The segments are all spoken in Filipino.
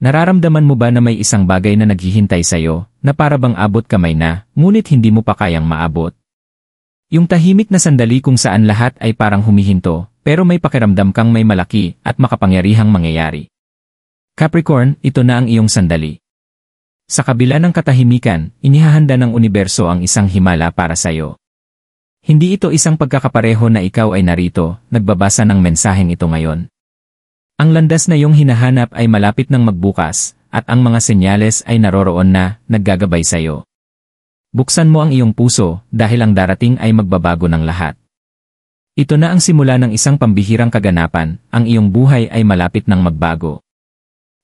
Nararamdaman mo ba na may isang bagay na naghihintay sa'yo, na para bang abot kamay na, ngunit hindi mo pa kayang maabot? Yung tahimik na sandali kung saan lahat ay parang humihinto, pero may pakiramdam kang may malaki at makapangyarihang mangyayari. Capricorn, ito na ang iyong sandali. Sa kabila ng katahimikan, inihahanda ng universo ang isang himala para sa'yo. Hindi ito isang pagkakapareho na ikaw ay narito, nagbabasa ng mensaheng ito ngayon. Ang landas na iyong hinahanap ay malapit ng magbukas, at ang mga senyales ay naroroon na, naggagabay sa iyo. Buksan mo ang iyong puso, dahil ang darating ay magbabago ng lahat. Ito na ang simula ng isang pambihirang kaganapan, ang iyong buhay ay malapit ng magbago.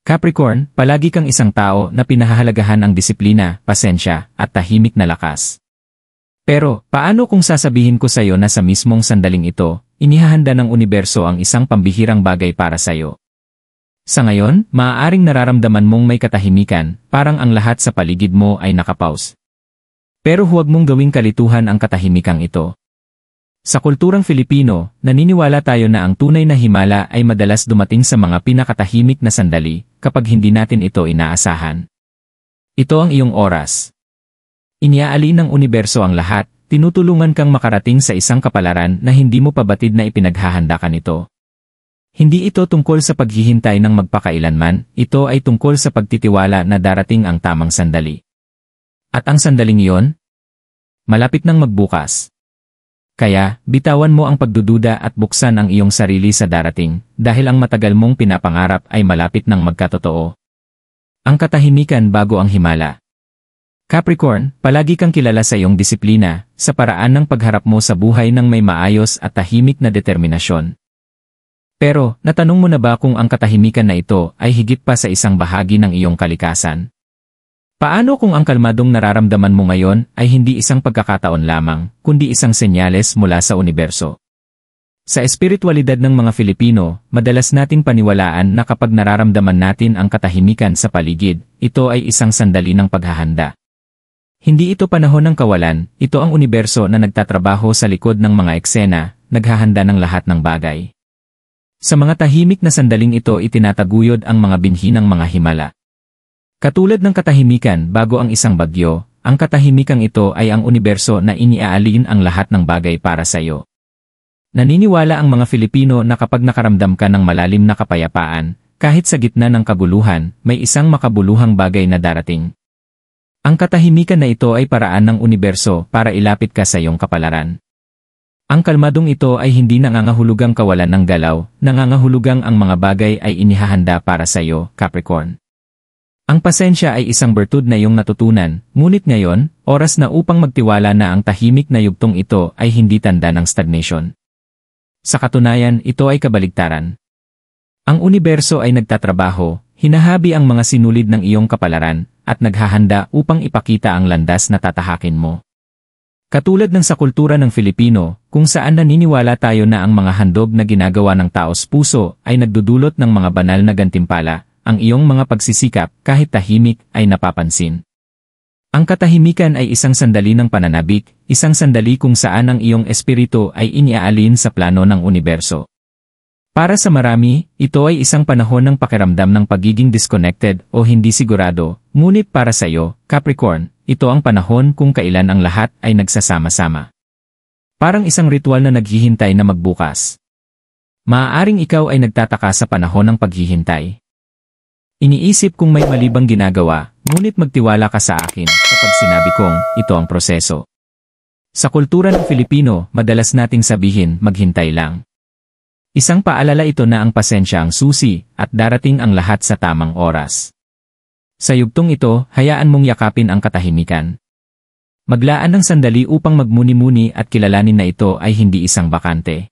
Capricorn, palagi kang isang tao na pinahahalagahan ang disiplina, pasensya, at tahimik na lakas. Pero, paano kung sasabihin ko sa iyo na sa mismong sandaling ito, inihahanda ng universo ang isang pambihirang bagay para sa iyo? Sa ngayon, maaaring nararamdaman mong may katahimikan, parang ang lahat sa paligid mo ay nakapause. Pero huwag mong gawing kalituhan ang katahimikang ito. Sa kulturang Filipino, naniniwala tayo na ang tunay na himala ay madalas dumating sa mga pinakatahimik na sandali, kapag hindi natin ito inaasahan. Ito ang iyong oras. Iniaalin ng universo ang lahat, tinutulungan kang makarating sa isang kapalaran na hindi mo pa batid na ipinaghahanda ka nito. Hindi ito tungkol sa paghihintay ng magpakailanman, ito ay tungkol sa pagtitiwala na darating ang tamang sandali. At ang sandaling iyon? Malapit nang magbukas. Kaya, bitawan mo ang pagdududa at buksan ang iyong sarili sa darating, dahil ang matagal mong pinapangarap ay malapit nang magkatotoo. Ang katahimikan bago ang himala. Capricorn, palagi kang kilala sa iyong disiplina, sa paraan ng pagharap mo sa buhay ng may maayos at tahimik na determinasyon. Pero, natanong mo na ba kung ang katahimikan na ito ay higit pa sa isang bahagi ng iyong kalikasan? Paano kung ang kalmadong nararamdaman mo ngayon ay hindi isang pagkakataon lamang, kundi isang senyales mula sa universo? Sa espiritualidad ng mga Filipino, madalas nating paniwalaan na kapag nararamdaman natin ang katahimikan sa paligid, ito ay isang sandali ng paghahanda. Hindi ito panahon ng kawalan, ito ang universo na nagtatrabaho sa likod ng mga eksena, naghahanda ng lahat ng bagay. Sa mga tahimik na sandaling ito itinataguyod ang mga binhi ng mga himala. Katulad ng katahimikan bago ang isang bagyo, ang katahimikang ito ay ang universo na iniaalin ang lahat ng bagay para sa iyo. Naniniwala ang mga Filipino na kapag nakaramdam ka ng malalim na kapayapaan, kahit sa gitna ng kaguluhan, may isang makabuluhang bagay na darating. Ang katahimikan na ito ay paraan ng universo para ilapit ka sa iyong kapalaran. Ang kalmadong ito ay hindi nangangahulugang kawalan ng galaw, nangangahulugang ang mga bagay ay inihahanda para sa iyo, Capricorn. Ang pasensya ay isang bertud na iyong natutunan, ngunit ngayon, oras na upang magtiwala na ang tahimik na yugtong ito ay hindi tanda ng stagnation. Sa katunayan, ito ay kabaligtaran. Ang universo ay nagtatrabaho, hinahabi ang mga sinulid ng iyong kapalaran, at naghahanda upang ipakita ang landas na tatahakin mo. Katulad ng sa kultura ng Filipino, kung saan naniniwala tayo na ang mga handog na ginagawa ng taos puso ay nagdudulot ng mga banal na gantimpala, ang iyong mga pagsisikap kahit tahimik ay napapansin. Ang katahimikan ay isang sandali ng pananabik, isang sandali kung saan ang iyong espiritu ay iniaalin sa plano ng universo. Para sa marami, ito ay isang panahon ng pakiramdam ng pagiging disconnected o hindi sigurado, ngunit para sa iyo, Capricorn, ito ang panahon kung kailan ang lahat ay nagsasama-sama. Parang isang ritual na naghihintay na magbukas. Maaaring ikaw ay nagtataka sa panahon ng paghihintay. Iniisip kung may mali bang ginagawa, ngunit magtiwala ka sa akin kapag sinabi kong ito ang proseso. Sa kultura ng Filipino, madalas nating sabihin maghintay lang. Isang paalala ito na ang pasensya ang susi at darating ang lahat sa tamang oras. Sa yugtong ito, hayaan mong yakapin ang katahimikan. Maglaan ng sandali upang magmuni-muni at kilalanin na ito ay hindi isang bakante.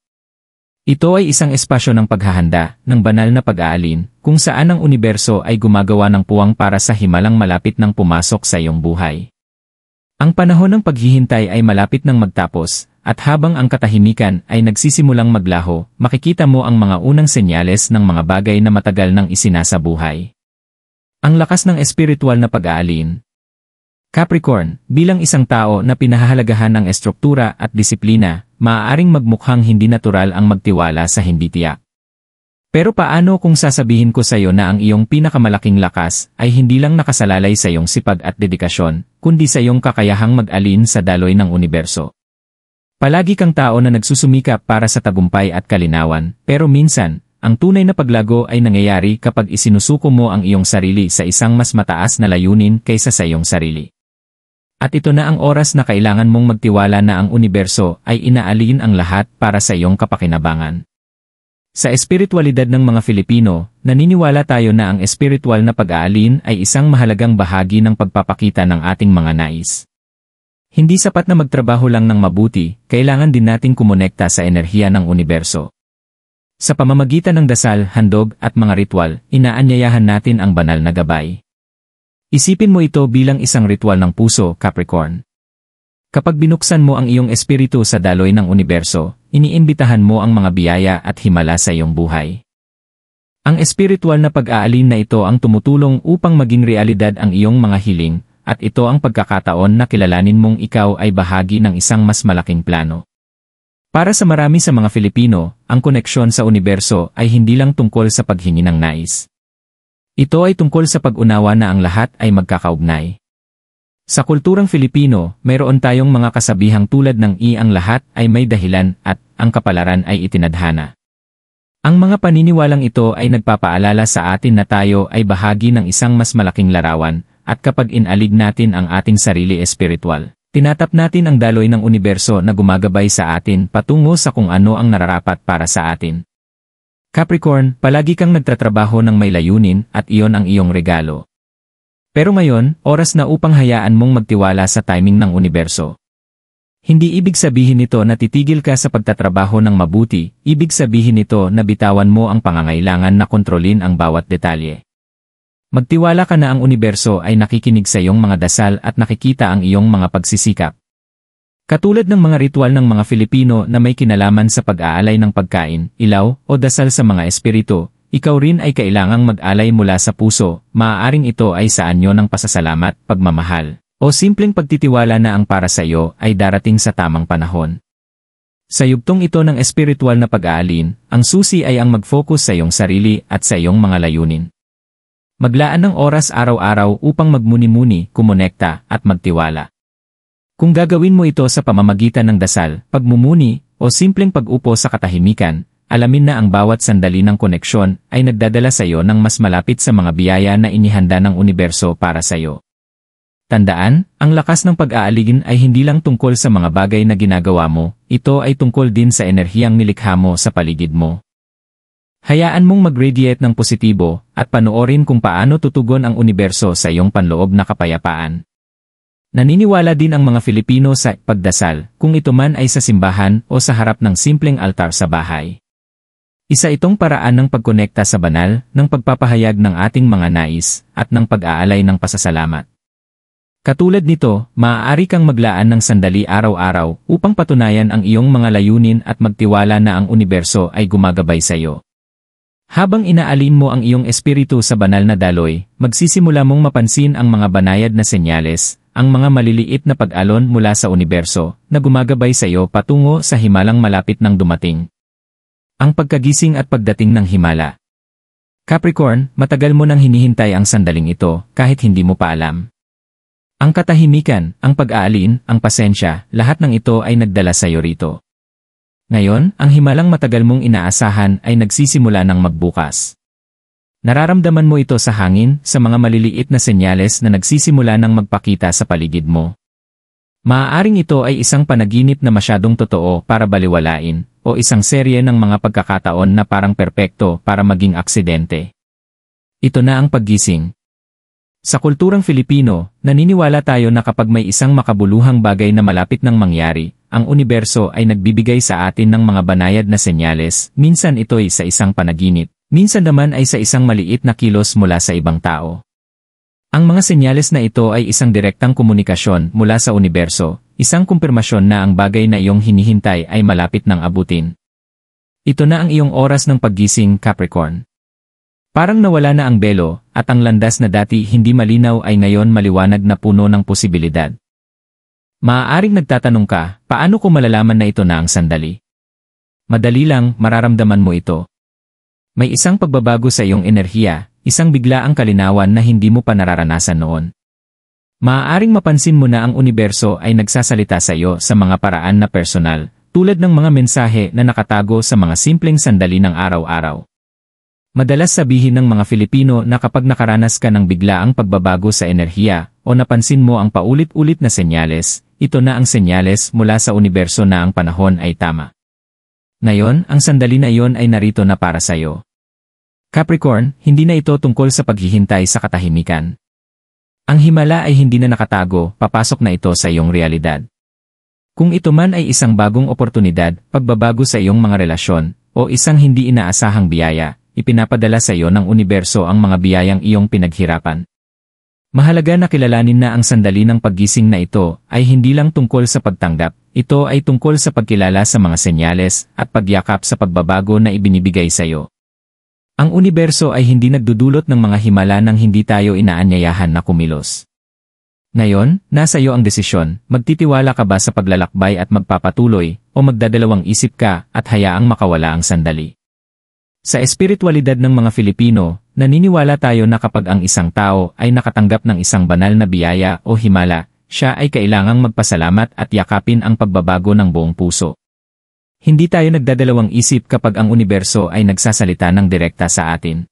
Ito ay isang espasyo ng paghahanda, ng banal na pag-aalin, kung saan ang universo ay gumagawa ng puwang para sa himalang malapit ng pumasok sa iyong buhay. Ang panahon ng paghihintay ay malapit ng magtapos, at habang ang katahimikan ay nagsisimulang maglaho, makikita mo ang mga unang senyales ng mga bagay na matagal nang isinasabuhay. Ang lakas ng espiritual na pag-aalin. Capricorn, bilang isang tao na pinahahalagahan ng estruktura at disiplina, maaaring magmukhang hindi natural ang magtiwala sa hindi tiyak. Pero paano kung sasabihin ko sa iyo na ang iyong pinakamalaking lakas ay hindi lang nakasalalay sa iyong sipag at dedikasyon, kundi sa iyong kakayahang mag-alin sa daloy ng universo? Palagi kang tao na nagsusumikap para sa tagumpay at kalinawan, pero minsan, ang tunay na paglago ay nangyayari kapag isinusuko mo ang iyong sarili sa isang mas mataas na layunin kaysa sa iyong sarili. At ito na ang oras na kailangan mong magtiwala na ang universo ay inaalin ang lahat para sa iyong kapakinabangan. Sa espiritualidad ng mga Filipino, naniniwala tayo na ang espiritual na pag-aalin ay isang mahalagang bahagi ng pagpapakita ng ating mga nais. Hindi sapat na magtrabaho lang ng mabuti, kailangan din nating kumonekta sa enerhiya ng universo. Sa pamamagitan ng dasal, handog at mga ritual, inaanyayahan natin ang banal na gabay. Isipin mo ito bilang isang ritual ng puso, Capricorn. Kapag binuksan mo ang iyong espiritu sa daloy ng universo, iniimbitahan mo ang mga biyaya at himala sa iyong buhay. Ang espiritual na pag-aalin na ito ang tumutulong upang maging realidad ang iyong mga hiling, at ito ang pagkakataon na kilalanin mong ikaw ay bahagi ng isang mas malaking plano. Para sa marami sa mga Filipino, ang koneksyon sa universo ay hindi lang tungkol sa paghingi ng nais. Ito ay tungkol sa pag-unawa na ang lahat ay magkakaugnay. Sa kulturang Filipino, mayroon tayong mga kasabihang tulad ng ang lahat ay may dahilan at ang kapalaran ay itinadhana. Ang mga paniniwalang ito ay nagpapaalala sa atin na tayo ay bahagi ng isang mas malaking larawan, at kapag inalig natin ang ating sarili espiritual, tinatap natin ang daloy ng universo na gumagabay sa atin patungo sa kung ano ang nararapat para sa atin. Capricorn, palagi kang nagtatrabaho ng may layunin at iyon ang iyong regalo. Pero ngayon, oras na upang hayaan mong magtiwala sa timing ng universo. Hindi ibig sabihin nito na titigil ka sa pagtatrabaho ng mabuti, ibig sabihin nito na bitawan mo ang pangangailangan na kontrolin ang bawat detalye. Magtiwala ka na ang universo ay nakikinig sa iyong mga dasal at nakikita ang iyong mga pagsisikap. Katulad ng mga ritual ng mga Filipino na may kinalaman sa pag-aalay ng pagkain, ilaw, o dasal sa mga espiritu, ikaw rin ay kailangang mag-alay mula sa puso, maaaring ito ay sa anyo ng pasasalamat, pagmamahal, o simpleng pagtitiwala na ang para sa iyo ay darating sa tamang panahon. Sa yugtong ito ng espiritual na pag-aalin, ang susi ay ang mag-focus sa iyong sarili at sa iyong mga layunin. Maglaan ng oras araw-araw upang magmuni-muni, kumonekta, at magtiwala. Kung gagawin mo ito sa pamamagitan ng dasal, pagmumuni, o simpleng pag-upo sa katahimikan, alamin na ang bawat sandali ng koneksyon ay nagdadala sa iyo ng mas malapit sa mga biyaya na inihanda ng universo para sa iyo. Tandaan, ang lakas ng pag-aaligin ay hindi lang tungkol sa mga bagay na ginagawa mo, ito ay tungkol din sa enerhiyang nilikha mo sa paligid mo. Hayaan mong mag-radiate ng positibo at panoorin kung paano tutugon ang universo sa iyong panloob na kapayapaan. Naniniwala din ang mga Filipino sa pagdasal, kung ito man ay sa simbahan o sa harap ng simpleng altar sa bahay. Isa itong paraan ng pagkonekta sa banal, ng pagpapahayag ng ating mga nais, at ng pag-aalay ng pasasalamat. Katulad nito, maaari kang maglaan ng sandali araw-araw upang patunayan ang iyong mga layunin at magtiwala na ang universo ay gumagabay sa iyo. Habang inaalin mo ang iyong espiritu sa banal na daloy, magsisimula mong mapansin ang mga banayad na senyales, ang mga maliliit na pag-alon mula sa universo na gumagabay sa iyo patungo sa himalang malapit ng dumating. Ang pagkagising at pagdating ng himala. Capricorn, matagal mo nang hinihintay ang sandaling ito kahit hindi mo pa alam. Ang katahimikan, ang pag-aalin, ang pasensya, lahat ng ito ay nagdala sa iyo rito. Ngayon, ang himalang matagal mong inaasahan ay nagsisimula ng magbukas. Nararamdaman mo ito sa hangin, sa mga maliliit na senyales na nagsisimula ng magpakita sa paligid mo. Maaaring ito ay isang panaginip na masyadong totoo para baliwalain, o isang serye ng mga pagkakataon na parang perpekto para maging aksidente. Ito na ang paggising. Sa kulturang Filipino, naniniwala tayo na kapag may isang makabuluhang bagay na malapit nang mangyari, ang universo ay nagbibigay sa atin ng mga banayad na senyales, minsan ito ay sa isang panaginip, minsan naman ay sa isang maliit na kilos mula sa ibang tao. Ang mga senyales na ito ay isang direktang komunikasyon mula sa universo, isang kumpirmasyon na ang bagay na iyong hinihintay ay malapit nang abutin. Ito na ang iyong oras ng paggising, Capricorn. Parang nawala na ang belo, at ang landas na dati hindi malinaw ay ngayon maliwanag na puno ng posibilidad. Maaaring nagtatanong ka, paano ko malalaman na ito na ang sandali? Madali lang, mararamdaman mo ito. May isang pagbabago sa iyong enerhiya, isang biglaang kalinawan na hindi mo pa nararanasan noon. Maaaring mapansin mo na ang universo ay nagsasalita sa iyo sa mga paraan na personal, tulad ng mga mensahe na nakatago sa mga simpleng sandali ng araw-araw. Madalas sabihin ng mga Filipino na kapag nakaranas ka ng biglaang pagbabago sa enerhiya o napansin mo ang paulit-ulit na senyales, ito na ang senyales mula sa universo na ang panahon ay tama. Ngayon, ang sandali na iyon ay narito na para sa iyo. Capricorn, hindi na ito tungkol sa paghihintay sa katahimikan. Ang himala ay hindi na nakatago, papasok na ito sa iyong realidad. Kung ito man ay isang bagong oportunidad, pagbabago sa iyong mga relasyon, o isang hindi inaasahang biyaya, ipinapadala sa iyo ng universo ang mga biyayang iyong pinaghirapan. Mahalaga na kilalanin na ang sandali ng paggising na ito ay hindi lang tungkol sa pagtanggap, ito ay tungkol sa pagkilala sa mga senyales at pagyakap sa pagbabago na ibinibigay sa iyo. Ang universo ay hindi nagdudulot ng mga himala nang hindi tayo inaanyayahan na kumilos. Ngayon, nasa iyo ang desisyon, magtitiwala ka ba sa paglalakbay at magpapatuloy, o magdadalawang isip ka at hayaang makawala ang sandali. Sa espiritualidad ng mga Filipino, naniniwala tayo na kapag ang isang tao ay nakatanggap ng isang banal na biyaya o himala, siya ay kailangang magpasalamat at yakapin ang pagbabago ng buong puso. Hindi tayo nagdadalawang isip kapag ang universo ay nagsasalita ng direkta sa atin.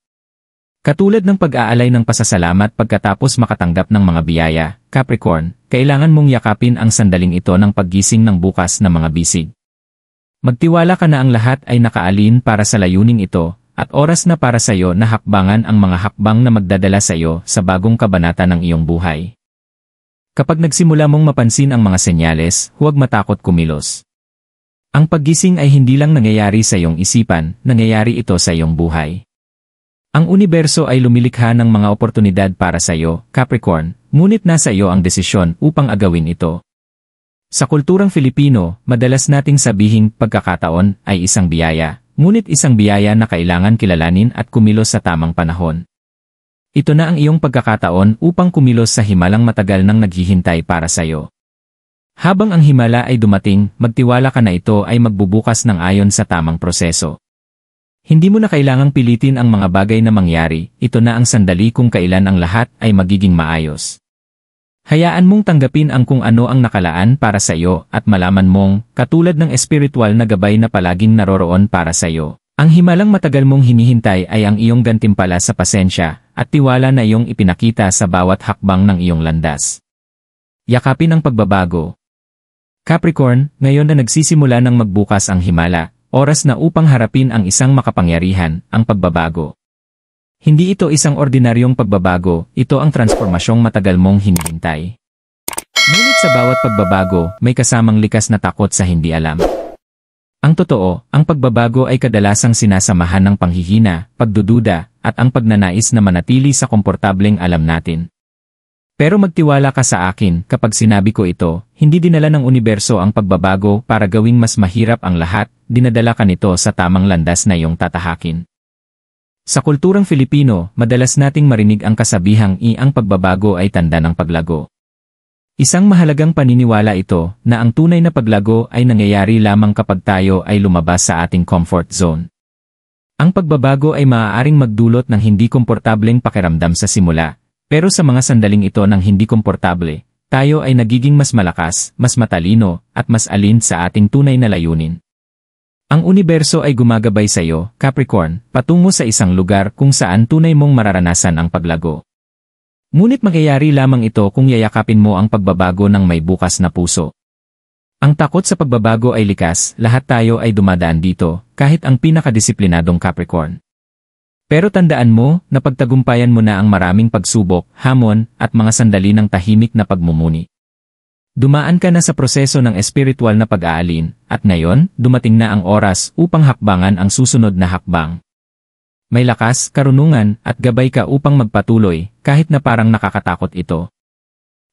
Katulad ng pag-aalay ng pasasalamat pagkatapos makatanggap ng mga biyaya, Capricorn, kailangan mong yakapin ang sandaling ito ng paggising ng bukas na mga bisig. Magtiwala ka na ang lahat ay nakaalin para sa layuning ito, at oras na para sa iyo na hakbangan ang mga hakbang na magdadala sa iyo sa bagong kabanata ng iyong buhay. Kapag nagsimula mong mapansin ang mga senyales, huwag matakot kumilos. Ang paggising ay hindi lang nangyayari sa iyong isipan, nangyayari ito sa iyong buhay. Ang universo ay lumilikha ng mga oportunidad para sa iyo, Capricorn, ngunit nasa iyo ang desisyon upang agawin ito. Sa kulturang Filipino, madalas nating sabihing pagkakataon ay isang biyaya, ngunit isang biyaya na kailangan kilalanin at kumilos sa tamang panahon. Ito na ang iyong pagkakataon upang kumilos sa himalang matagal nang naghihintay para sa iyo. Habang ang himala ay dumating, magtiwala ka na ito ay magbubukas ng ayon sa tamang proseso. Hindi mo na kailangang pilitin ang mga bagay na mangyari, ito na ang sandali kung kailan ang lahat ay magiging maayos. Hayaan mong tanggapin ang kung ano ang nakalaan para sa iyo at malaman mong, katulad ng espiritual na gabay na palaging naroroon para sa iyo, ang himalang matagal mong hinihintay ay ang iyong gantimpala sa pasensya at tiwala na iyong ipinakita sa bawat hakbang ng iyong landas. Yakapin ang pagbabago. Capricorn, ngayon na nagsisimula ng magbukas ang himala, oras na upang harapin ang isang makapangyarihan, ang pagbabago. Hindi ito isang ordinaryong pagbabago, ito ang transformasyong matagal mong hinihintay. Ngunit sa bawat pagbabago, may kasamang likas na takot sa hindi alam. Ang totoo, ang pagbabago ay kadalasang sinasamahan ng panghihina, pagdududa, at ang pagnanais na manatili sa komportableng alam natin. Pero magtiwala ka sa akin, kapag sinabi ko ito, hindi dinala ng universo ang pagbabago para gawing mas mahirap ang lahat, dinadala ka nito sa tamang landas na iyong tatahakin. Sa kulturang Filipino, madalas nating marinig ang kasabihang ang pagbabago ay tanda ng paglago. Isang mahalagang paniniwala ito na ang tunay na paglago ay nangyayari lamang kapag tayo ay lumabas sa ating comfort zone. Ang pagbabago ay maaaring magdulot ng hindi komportableng pakiramdam sa simula, pero sa mga sandaling ito ng hindi komportable, tayo ay nagiging mas malakas, mas matalino, at mas alin sa ating tunay na layunin. Ang universo ay gumagabay sa iyo, Capricorn, patungo sa isang lugar kung saan tunay mong mararanasan ang paglago. Ngunit mangyayari lamang ito kung yayakapin mo ang pagbabago ng may bukas na puso. Ang takot sa pagbabago ay likas, lahat tayo ay dumadaan dito, kahit ang pinakadisiplinadong Capricorn. Pero tandaan mo na pagtagumpayan mo na ang maraming pagsubok, hamon, at mga sandali ng tahimik na pagmumuni. Dumaan ka na sa proseso ng espiritual na pag-aalin, at ngayon, dumating na ang oras upang hakbangan ang susunod na hakbang. May lakas, karunungan, at gabay ka upang magpatuloy, kahit na parang nakakatakot ito.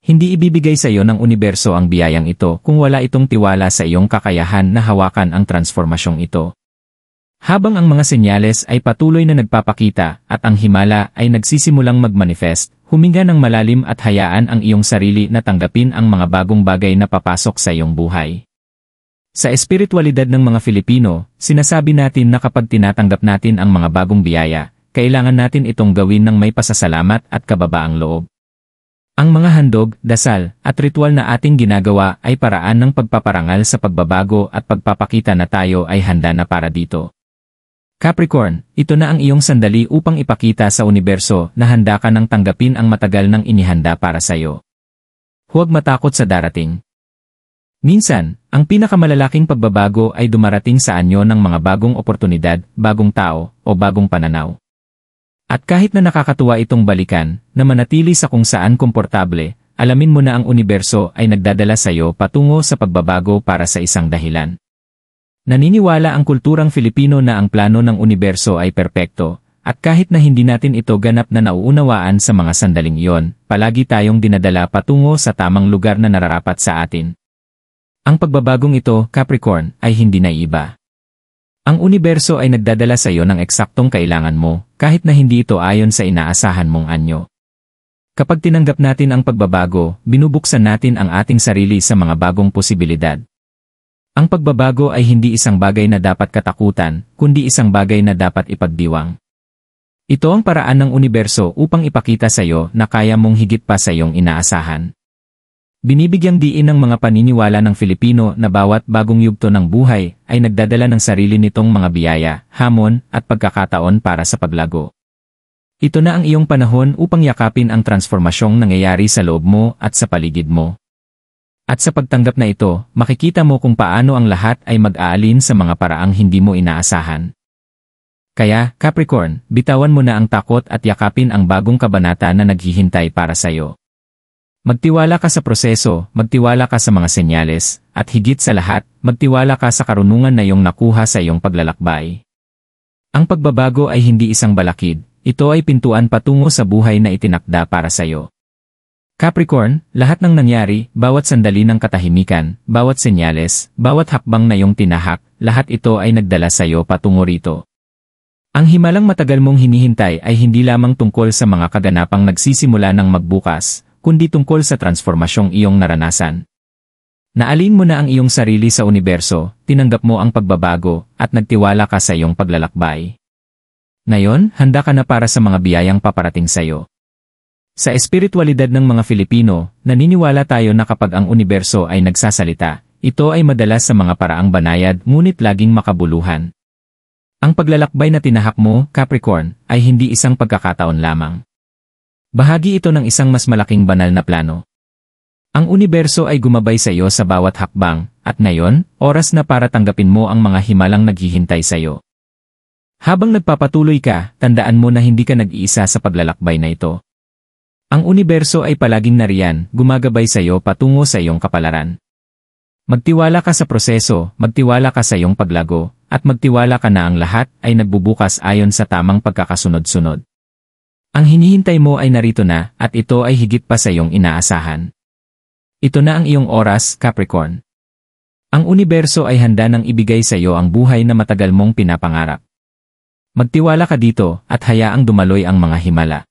Hindi ibibigay sa iyo ng universo ang biyayang ito kung wala itong tiwala sa iyong kakayahan na hawakan ang transformasyong ito. Habang ang mga senyales ay patuloy na nagpapakita at ang himala ay nagsisimulang magmanifest, huminga ng malalim at hayaan ang iyong sarili na tanggapin ang mga bagong bagay na papasok sa iyong buhay. Sa espiritualidad ng mga Filipino, sinasabi natin na kapag tinatanggap natin ang mga bagong biyaya, kailangan natin itong gawin ng may pasasalamat at kababaang loob. Ang mga handog, dasal, at ritual na ating ginagawa ay paraan ng pagpaparangal sa pagbabago at pagpapakita na tayo ay handa na para dito. Capricorn, ito na ang iyong sandali upang ipakita sa universo na handa ka nang tanggapin ang matagal nang inihanda para sa'yo. Huwag matakot sa darating. Minsan, ang pinakamalalaking pagbabago ay dumarating sa anyo ng mga bagong oportunidad, bagong tao, o bagong pananaw. At kahit na nakakatuwa itong balikan, na manatili sa kung saan komportable, alamin mo na ang universo ay nagdadala sa iyo patungo sa pagbabago para sa isang dahilan. Naniniwala ang kulturang Filipino na ang plano ng universo ay perpekto, at kahit na hindi natin ito ganap na nauunawaan sa mga sandaling iyon, palagi tayong dinadala patungo sa tamang lugar na nararapat sa atin. Ang pagbabagong ito, Capricorn, ay hindi naiiba. Ang universo ay nagdadala sa iyo ng eksaktong kailangan mo, kahit na hindi ito ayon sa inaasahan mong anyo. Kapag tinanggap natin ang pagbabago, binubuksan natin ang ating sarili sa mga bagong posibilidad. Ang pagbabago ay hindi isang bagay na dapat katakutan, kundi isang bagay na dapat ipagdiwang. Ito ang paraan ng universo upang ipakita sa iyo na kaya mong higit pa sa iyong inaasahan. Binibigyang diin ng mga paniniwala ng Filipino na bawat bagong yugto ng buhay ay nagdadala ng sarili nitong mga biyaya, hamon, at pagkakataon para sa paglago. Ito na ang iyong panahon upang yakapin ang transformasyong nangyayari sa loob mo at sa paligid mo. At sa pagtanggap na ito, makikita mo kung paano ang lahat ay mag-aalin sa mga paraang hindi mo inaasahan. Kaya, Capricorn, bitawan mo na ang takot at yakapin ang bagong kabanata na naghihintay para sa iyo. Magtiwala ka sa proseso, magtiwala ka sa mga senyales, at higit sa lahat, magtiwala ka sa karunungan na iyong nakuha sa iyong paglalakbay. Ang pagbabago ay hindi isang balakid, ito ay pintuan patungo sa buhay na itinakda para sa iyo. Capricorn, lahat ng nangyari, bawat sandali ng katahimikan, bawat senyales, bawat hakbang na iyong tinahak, lahat ito ay nagdala sa iyo patungo rito. Ang himalang matagal mong hinihintay ay hindi lamang tungkol sa mga kaganapang nagsisimula ng magbukas, kundi tungkol sa transformasyong iyong naranasan. Naalin mo na ang iyong sarili sa universo, tinanggap mo ang pagbabago, at nagtiwala ka sa iyong paglalakbay. Ngayon, handa ka na para sa mga biyayang paparating sa iyo. Sa espiritualidad ng mga Filipino, naniniwala tayo na kapag ang universo ay nagsasalita, ito ay madalas sa mga paraang banayad ngunit laging makabuluhan. Ang paglalakbay na tinahak mo, Capricorn, ay hindi isang pagkakataon lamang. Bahagi ito ng isang mas malaking banal na plano. Ang universo ay gumabay sa iyo sa bawat hakbang, at ngayon, oras na para tanggapin mo ang mga himalang naghihintay sa iyo. Habang nagpapatuloy ka, tandaan mo na hindi ka nag-iisa sa paglalakbay na ito. Ang universo ay palaging nariyan, gumagabay sa iyo patungo sa iyong kapalaran. Magtiwala ka sa proseso, magtiwala ka sa iyong paglago, at magtiwala ka na ang lahat ay nagbubukas ayon sa tamang pagkakasunod-sunod. Ang hinihintay mo ay narito na, at ito ay higit pa sa iyong inaasahan. Ito na ang iyong oras, Capricorn. Ang universo ay handa nang ibigay sa iyo ang buhay na matagal mong pinapangarap. Magtiwala ka dito, at hayaang dumaloy ang mga himala.